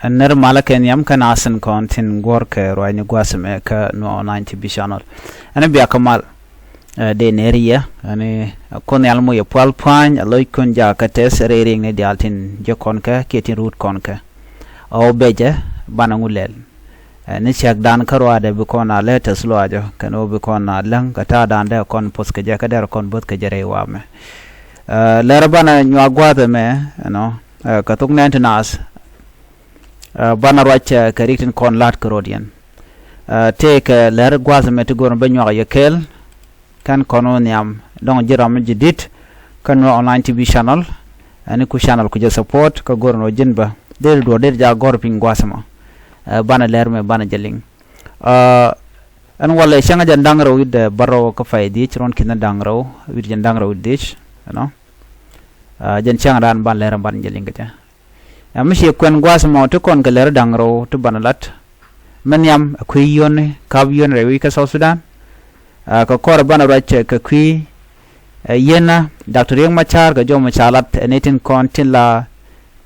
ner malä yam kan asen kontin gorke roi ni gwasme ka no 90 bishanol ana biya kamal de neria ani kon yalmo ye pal pan aloy kon ja ka tes rering ne dialtin je konka ketin root konka o beje bana ngulel ni chak dan karwade bi kona letes loajo kan o bi kona lang kata dan de kon poske je ka der kon bot ka jere wame lera bana nywa gwade me no ka tuk nentenas bana rocha karitin kon lat krodian take ler gwaz me to gon banyo yekel kan kononiam don jiram jidit kan no online tv channel ani ku channel ku je support ka gorno jinba der do der ja gor ping gwasama bana ler me bana jeling an wala shanga jandangro wid baro ka faydi chron kin dangro wid jandangro dich no jan changa dan ban ler ban jeling ka amshi kwen gwasama to kon ka ler dangro to banalat manyam akuyon kabyon rewi ka South Sudan ka kor bana rache ka kwi yena Dr. Yang Machar ga jo machalat netin kontin la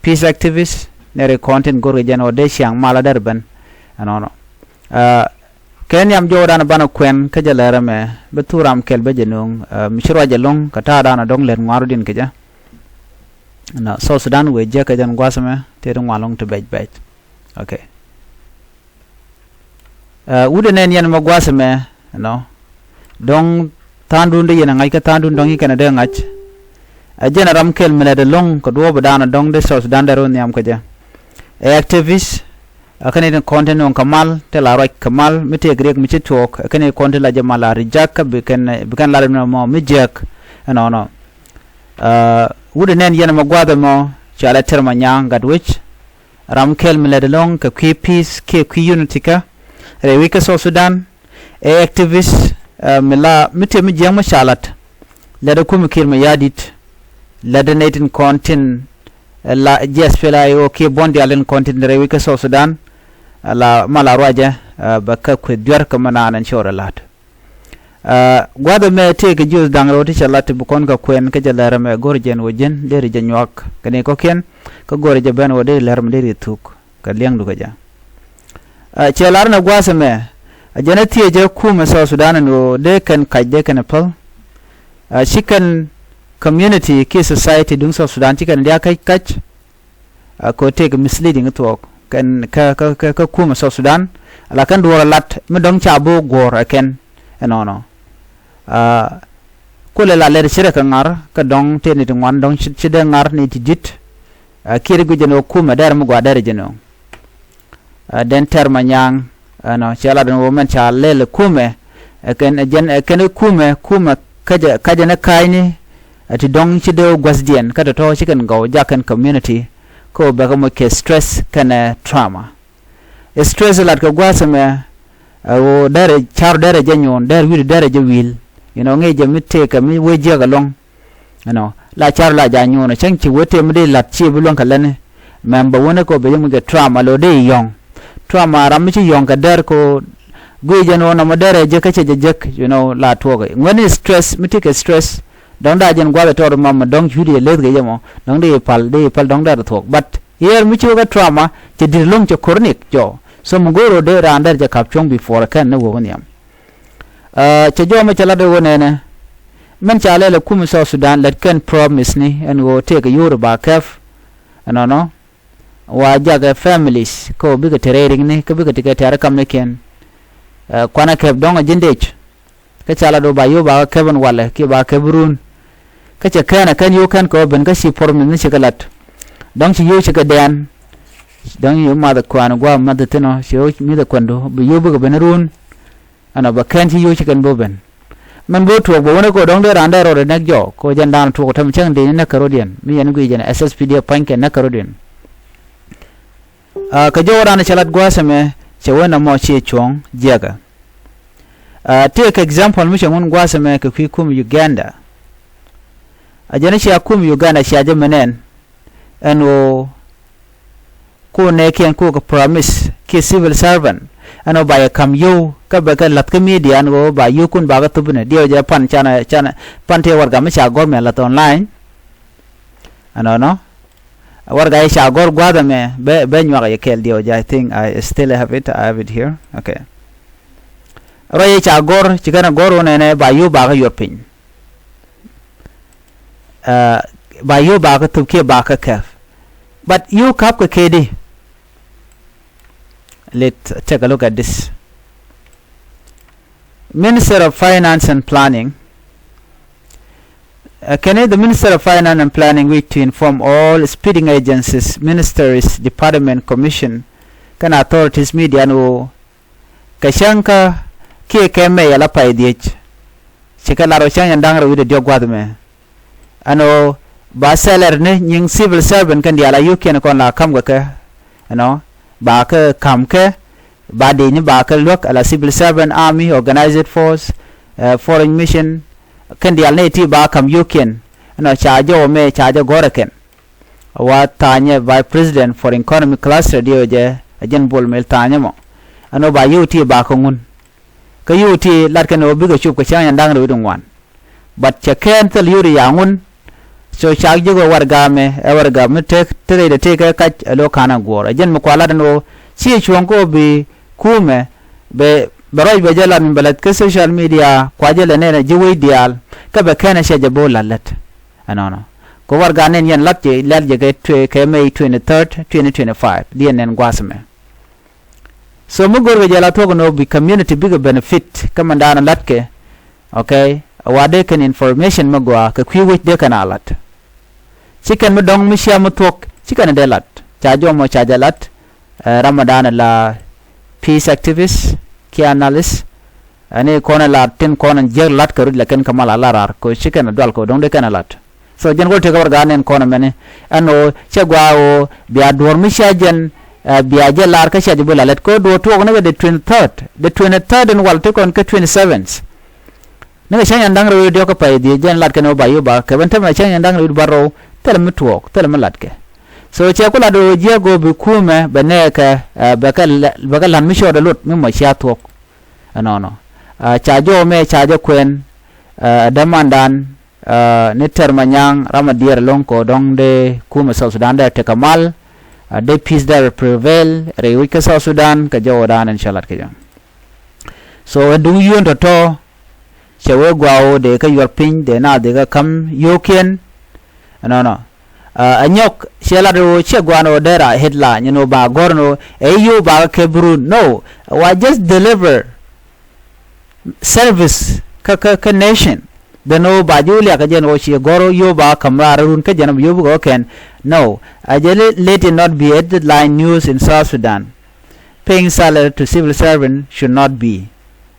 peace activist nere kontin gorge jano de siang mala derben anono kenyam jo dana bana kwen ka jalera me beturam kelbe jenung mishro jalong kata dana dong ler ngarudin keja na South Sudan we je ka jan gwasame te ngwalong to bej okay udenen yan magwasame no dong tandun de yana ngai ka tandun dong ikana de ngach ajena ramkel mele de long ko do badana dong de South Sudan daro niam ko ja activist akane den content on kamal te la roy kamal mete grek mi ci tok akane content la jamala rijak bikan la mo mi jek no udenen yana magwada mo chala terma nyang gadwich ramkel mele de long ka ki peace ki unity ka rewika South Sudan activist mila mite mi jeng mashalat lada kuma kiir mayardit lada netin kontin la jespela yo ke bondi alen kontin rewika South Sudan la mala roja baka ku dyar kamana nan shora lat gwada me te ke jus dangro ti chalat bu kon ka kwen ke jalara me gorjen wojen deri janywak kane ko ken ko gorje ben wode lerm deri tuk ka liang du ka ja chelar na gwasa me janati je kuma South Sudan no de kan kajde kan pal chicken community ke society dung South Sudan chicken dia kai kach ko take misleading to kan ka kuma South Sudan ala kan do lat me dong chabo gor ken no ko le la le sire kan ngar ka dong te ni ngwan dong chide ngar ni tijit kire gu jeno kuma dar mu gwa dar jeno den terma nyang no chala den woman cha lele kume ken kume kaja na kaini ati dong chide gwasdien kada to chicken go jakan community ko ba mo ke stress kana trauma stress lat ko gwasame o dare char dare janyon dare wi dare je wil nge je mitte ka mi weje ga long la char la janyon chen chi wote mi de lat chi bulon kalane member wona ko be mu ge trauma lo de yong trauma ram chi yong ka der ko gwe no na madare je ka che je la to ga ngani stress miti ke stress dong da jen gwa to ma dong judi le ge mo dong de pal dong da to but here mi chi ga trauma che dir long che chronic jo so mu goro de rander je kap chong before kan na wo niam che jo ma chala de wonene men chale le kum South Sudan let kan promise ni and go take a Yoruba kaf no wa jaga families ko biga terering ni ko biga tika tare kam ne ken kwana kef donga jindech ka chala do ba yo ba keben wala ki ba kebrun ka ce kana kan yo kan ko ben ka si form ni shikalat don ci yo shika dan don yo ma da kwana gwa ma da tino shi yo mi da kwando bi yo biga benarun ana ba kan ci yo shikan boben man bo to bo wona ko don de randa ro de nek jo ko jandan to ko tam chang de na karodian mi yan gui jana SSPD panke na karodian ka jawara na chalat gwasame che wona mo che chong jaga take example mi ngun gwasame ka kum Uganda ajana shi akum Uganda shi aje menen eno ko ne ken ko promise ke civil servant ano ba kam yo ka ba ka lat ka media no ba yo kun ba ga tubne dio ja pan chana pan te war ga mi cha government lat online ano no warga isha gor gwada me be nywa ye kel dio I think I still have it here. Okay, roye cha gor chikana gor ne ba yu ba ga yopin ba yu ba ga tupke ba ka kaf but you kap ka kedi. Let's take a look at this. Minister of Finance and Planning. The Minister of Finance and Planning wish to inform all speeding agencies, ministries, department, commission, can authorities, media, no kashanka ki keme yala pa idich. Chika laro chang yandang rawi de diogwadme. Ano ba seller ne nying civil servant kan diala yuki na kon la kam ka, ba ka kam ka ba de ni ba ka look ala civil servant, army, organized force, foreign mission kan dial ne ti ba kam yuken charge me charge goraken wa tanya by president for economic cluster dio je ajen bol mel tanya mo ano ba yuti ba ko ngun ka yuti lat kan obi ga chup ka chang ndang ro dum wan but chaken tel yuri yangun so charge go warga me tek tere de tek ka lo kana gor ajen mo kwala no chi chuan ko bi kume be baroj be jalan balad ke social media kwajele ne jiwi dial ka be kana shaje bolalat anono ko warga nen yan latje lalje ke May 23rd 2025 dien nen gwasme so mo gorbe jala to no bi community big benefit kamandana latke okay wade kan information magwa ka kwiwit de kana lat chicken mo dong mi sha mo tok chicken de lat chajo mo chajalat ramadan la peace activist ki analyst ani kona la tin kona jer lat karud laken kamal alarar ko chicken dal ko dong de kana lat so jen gol te gor ganen kona mene ano chegwa o biya dormi shajen biya je lar ka shaje bulalet ko do to ne de 23rd and wal te kon ka 27th ne shan ndang ro de ko pay di jen lat kano bayo ba ka ban tam shan ndang ro baro tel mutuok tel malat ke so che kula do je go bi kume bane ka bakal lan mi shoda lut mi ma sha tok no chajo me chajo kwen damandan ne termanyang ramadier lonko dong de kume South Sudan da te kamal de peace there prevail re wika South Sudan ka jawadan inshallah ke jam so do you want to chewe gwao de ka yor pin de na de ka kam yoken no anyok shela do chegwano dera headline ba gorno ayu ba kebru no wa just deliver service ka nation the no ba julia ka jeno shi goro yo ba kamra run ka janam yo go ken no ajele let it not be headline news in South Sudan. Paying salary to civil servant should not be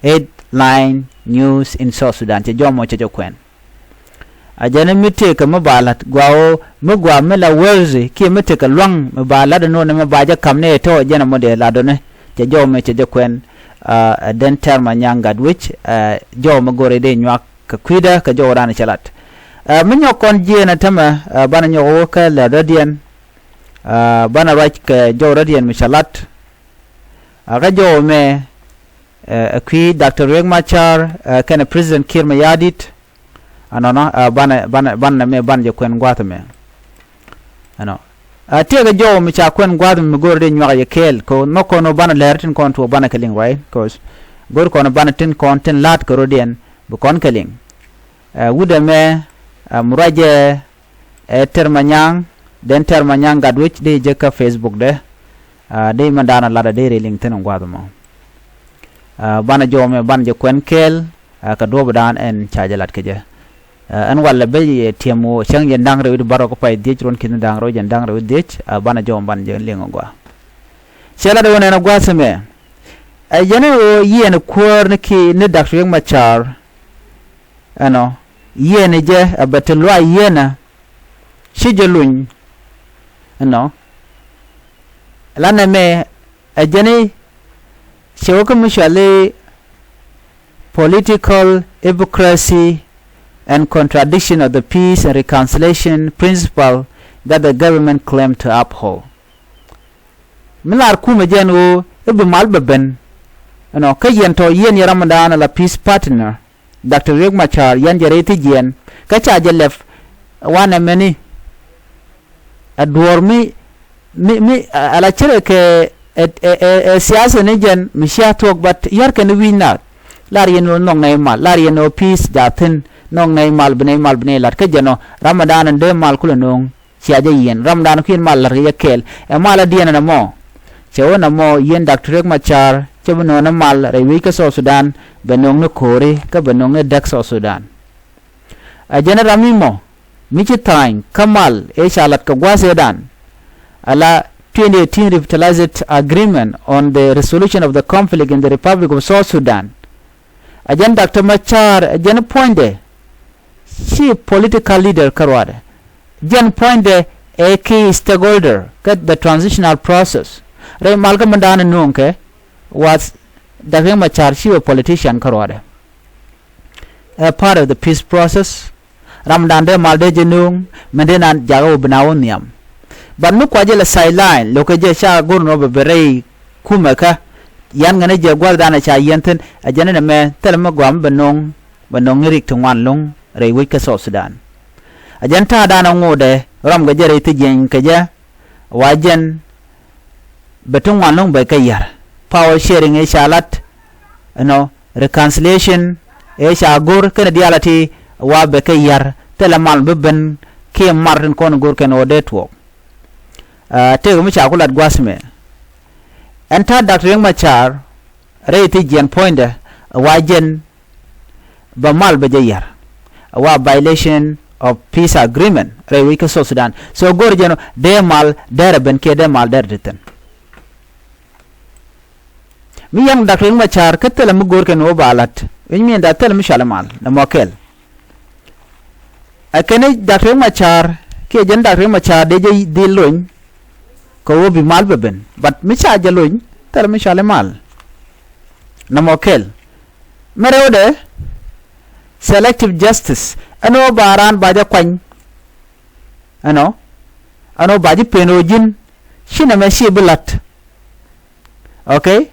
headline news in South Sudan che jomo che jokwen ajana mite ka mabalat gwao mugwa mela werzi ki mite ka lwang mabalat no ne mabaja kamne to jana mode ladone che jome che jokwen den terma nyanga which joma gore de nyak ka kwida ka jowrana chalat minyo kon jena tama bana nyo ka la radian bana rach ka jowradian michalat aga jome kwi Dr. Riek Machar kana President Kiir Mayardit anono bana me banje kwen gwata me ano tega jo mi cha kwen gwata me gorde nywa ye kel ko noko no bana lertin kon to bana keling right cause gor kono bana tin kon tin lat ko rodien bu kon keling wude me muraje termanyang den termanyang gadwich de je ka Facebook de mandana lada de reling tin gwata mo bana jo me banje kwen kel ka do badan en chajalat ke je an walla be tiemo chang yen dang rew baro ko pay dech ron kin dang ro yen dang rew dech bana jom ban je lengo gwa chela do ne na gwa seme yene o yen kwor ne ki ne Dr. Riek Machar ano yene je abatelwa yena shijelun ano lana me ajeni chewko mishale political hypocrisy and contradiction of the peace and reconciliation principle that the government claimed to uphold. Milar kuma jeno ibu malbeben ano kayen to yen Ramadan la peace partner Dr. Riek Machar yan jareti jen ka chaje lef wana meni adwar mi ala chere ke siyasa ne jen mi sha tok bat yar ke ni wina lar yeno nong nay mal lar yeno peace jatin nong nay mal bne lar ke jeno ramadan de mal kula nong siaje yen ramadan kin mal lar ye kel e mala diena na mo chewo na mo yen Dr. Machar chebno na mal rewi ka so Sudan benong ne kore ka benong ne dak so Sudan a jena ramimo michi time kamal e shalat ka gwasedan ala 2018 revitalized agreement on the resolution of the conflict in the Republic of South Sudan. Again, Dr. Machar, again pointe, she political leader karwade. Again pointe a key stakeholder kat the transitional process. Ray Malcolm Mandana nunke was Dr. Machar, she a politician karwade. A part of the peace process. Ramdande malde jenung mendenan jago benawoniam. But no kwajela sideline lokaje sha gurno be berei kumaka yan ngane je gwardana cha yenten ajana na me telma gwam benong rik tungwan long rewi ka so Sudan ajanta dana ngode ram ga jere ti jen kaja wajen betungwan long be kayar power sharing e shalat reconciliation e sha gur kana dialati wa be kayar telemal be ben ke martin kon gur ken odetwo tego mi cha kulat gwasme enta Dr. Machar reiti jen pointe wajen ba mal be jayar wa violation of peace agreement rewi ka so Sudan so gor jeno de mal dere ben ke de mal der diten mi yang Dr. Machar katela mu gor ken obalat mi nda tel mi shalamal na mokel akene Dr. Machar ke jen Dr. Machar de jay dilun ko bi mal beben but mi cha jaluñ tar mi chale mal na mokel merewde selective justice ano baran baja kwany ano baji penojin shina me shi bulat okay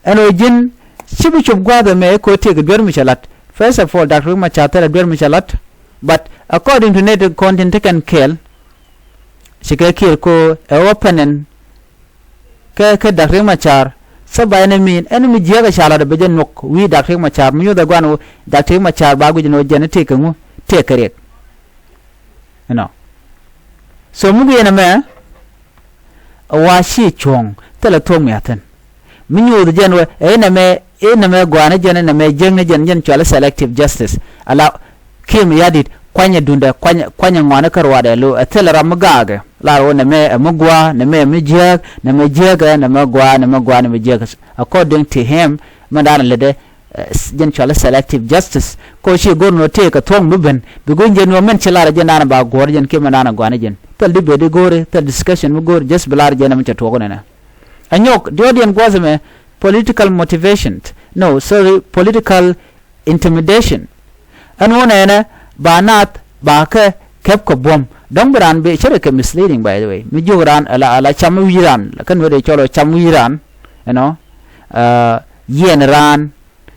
ano jin shibu chub gwada me ko te gwer mi chalat first of all Dr. Machar gwer mi chalat but according to native content can kill shike kiir ko e openen ke Dr. Machar sabay min enemy jega shala de bejen nok wi Dr. Machar mi yoda gwanu Dr. Machar ba gujino genetic ngu te kerek so mu yena me wa shi chong tele tong yaten mi yoda jenwe ena me gwana jene na me jengne jen chala selective justice ala kim yadit kwanya dunda kwanya ngwana karwade lo atela ramgaga laro na me amugwa na me mijeg na me jega na magwa na me jega according to him madana lede jen chala selective justice ko shi gorno te ka tong muben bigun jen no men chala jen na ba gor jen ke manana gwana jen tel dibe de gore tel discussion mu gore just bilar jen am chato gona anyok dodian gwazame political motivation no sorry political intimidation anona ena banat ba ke kep ko bom dong bran be chere ke misleading by the way mi jogran ala chamwiran kan wede cholo chamwiran yen ran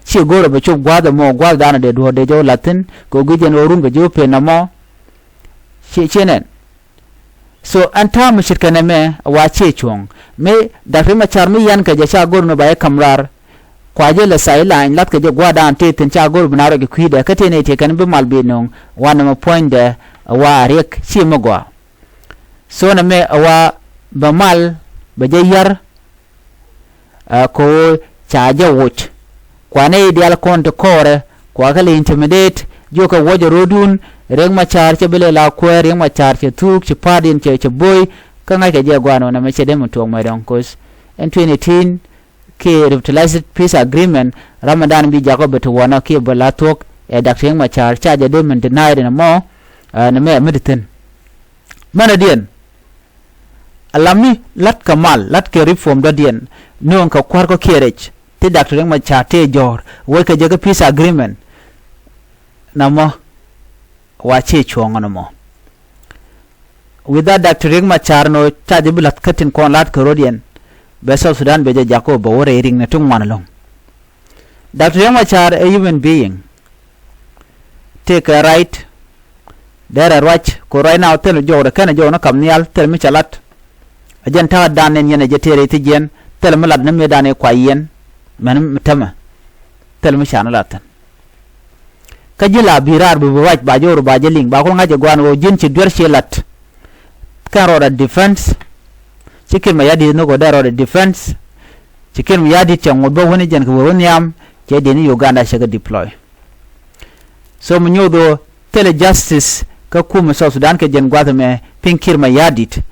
chi goro be chop gwada mo gwada na de do de jo latin ko gujen orun be jo pe na mo chi chenen so anta mu shirkane me wa che chong me Dr. Machar mi yan ka je cha goro no ba kamrar kwaje la sideline lat ka je gwada ante tin cha gor binaro ke kwida ka tene te kan be malbe non wana ma point de wa rek chi magwa so na me wa ba mal ba je yar ko cha je wuch kwane ideal konto kore kwa kale intimidate joka wojo rodun reng Machar che bele la kwer reng Machar che tuk che padin che boy ka ngai ka je gwano na me che dem to ma don cause in 2018 ke revitalized peace agreement Ramadan bi jago beto wana ke balatok e Dr. Machar charge de men denied na mo na me mediten manadien alami lat kamal lat ke reform do dien non ka kwar ko kerech te Dr. Machar te jor wo ke jago peace agreement na mo wa che chongo na mo without Dr. Machar no charge bulat katin kon lat ko rodien Besa Sudan beja jako bawore ring na tung manalong. Dr. Machar, a human being, take a right dera rwach ko right now tel jo da kana jo na kam nial tel mi chalat ajen ta dan nen yene je tere ti gen tel mi lad na me dane kwa yen man tama tel mi shana latan ka jila birar bu waj ba jo ba je ling ba ko ngaje gwan wo jin ci dwer shelat kan ro da defense cikin mayadi no go da ro da defense cikin mayadi chango bo woni jen ko woni am je deni Uganda shaga deploy so mu nyodo tele justice ka kuma South Sudan ke jen gwata me pinkir mayadit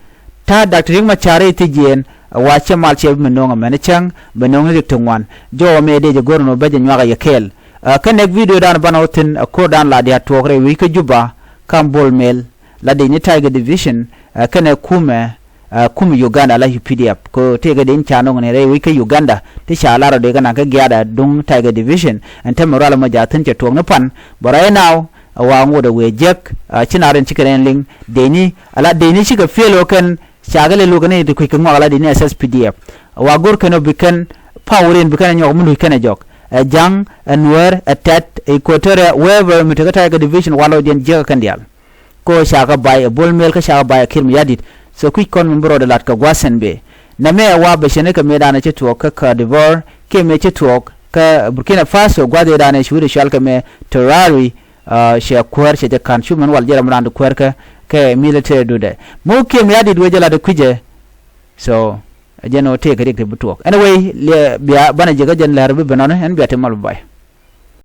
ta Dr. Ring Machare ti jen wache mal che menonga menechang benonga ditongwan jo me de gorno beje nyaga yakel kanek video dan banotin ko dan la dia tokre wi ke juba kambol mel la de ni Tiger Division kane kuma Uganda la UPDF ko tege den chano ne re wi ke Uganda ti shala ro de kana ka gyada dung Tiger Division ante morala ma jatin che tong pan boray now wa ngoda we jek chinaren chikren ling deni ala deni chika felo kan shagale lugane de ko ngala deni SSPDF wa gor kano bikan poweren bikan nyok mundu kana jok jang Nuer tat equatorial wherever mitaka Tiger Division walo den jek kandial ko shaga bay bol mel ka shaga bay kirm yadit so quick kon mbro de lat ka gwasen be na me wa be shene ka me dana che to ka divor ke me che to ka Burkina Faso gwade dana shuri shal ka me terrari she kwar she kan shuman wal jera mrand kwar ka ke military do de mo ke me yadit we jala de kuje so jeno te ka dik te butok anyway le bia bana jega jen lar be banana en biate mal bay